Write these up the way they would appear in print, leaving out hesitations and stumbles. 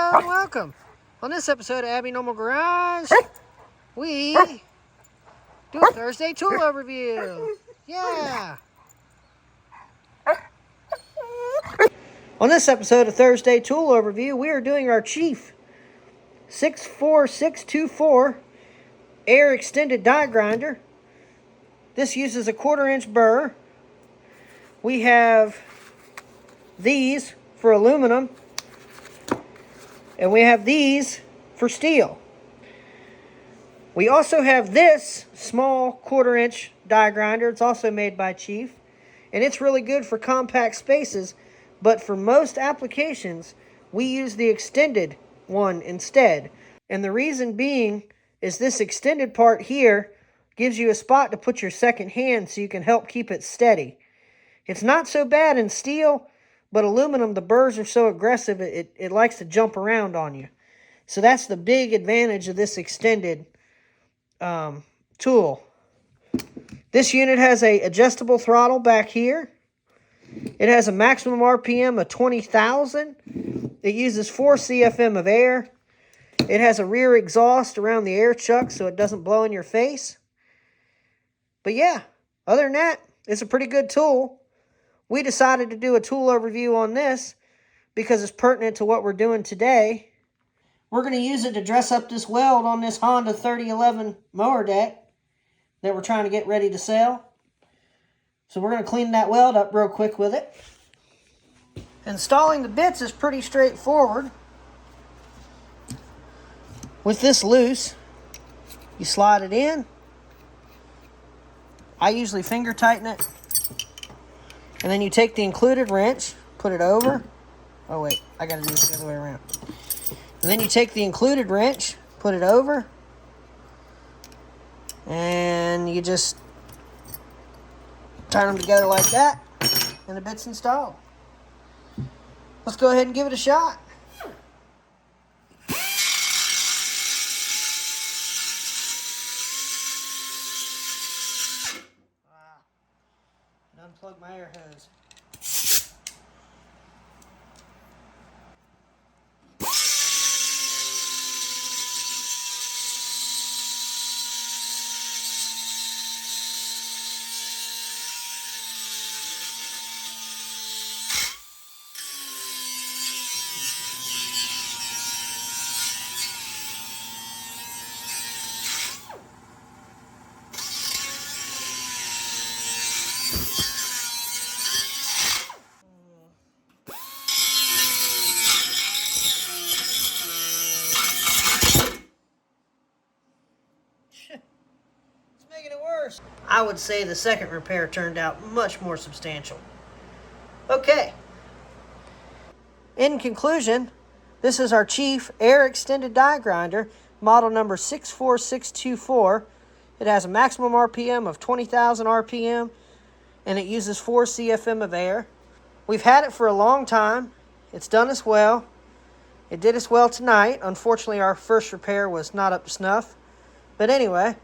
Hello and welcome. On this episode of Abby Normal Garage, we do a Thursday tool overview. Yeah. On this episode of Thursday Tool Overview, we are doing our CHIEF 64624 air extended die grinder. This uses a 1/4-inch burr. We have these for aluminum, and we have these for steel. We also have this small 1/4-inch die grinder. It's also made by CHIEF, and it's really good for compact spaces, but for most applications, we use the extended one instead. And the reason being is this extended part here gives you a spot to put your second hand so you can help keep it steady. It's not so bad in steel, but aluminum, the burrs are so aggressive, it likes to jump around on you. So that's the big advantage of this extended tool. This unit has a adjustable throttle back here. It has a maximum RPM of 20,000. It uses 4 CFM of air. It has a rear exhaust around the air chuck so it doesn't blow in your face. But yeah, other than that, it's a pretty good tool. We decided to do a tool overview on this because it's pertinent to what we're doing today. We're going to use it to dress up this weld on this Honda 3011 mower deck that we're trying to get ready to sell. So we're going to clean that weld up real quick with it. Installing the bits is pretty straightforward. With this loose, you slide it in. I usually finger tighten it. And then you take the included wrench, put it over. Oh wait, I gotta do this the other way around. And then you take the included wrench, put it over. And you just turn them together like that. And the bit's installed. Let's go ahead and give it a shot. Unplug my air hose. Making it worse. I would say the second repair turned out much more substantial. Okay. In conclusion, this is our CHIEF air extended die grinder, model number 64624. It has a maximum RPM of 20,000 RPM, and it uses 4 CFM of air. We've had it for a long time. It's done us well. It did us well tonight. Unfortunately, our first repair was not up to snuff. But anyway,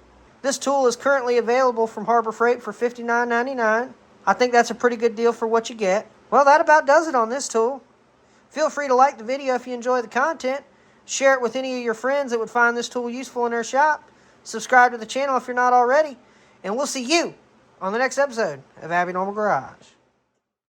this tool is currently available from Harbor Freight for $59.99. I think that's a pretty good deal for what you get. Well, that about does it on this tool. Feel free to like the video if you enjoy the content. Share it with any of your friends that would find this tool useful in their shop. Subscribe to the channel if you're not already. And we'll see you on the next episode of Abby Normal Garage.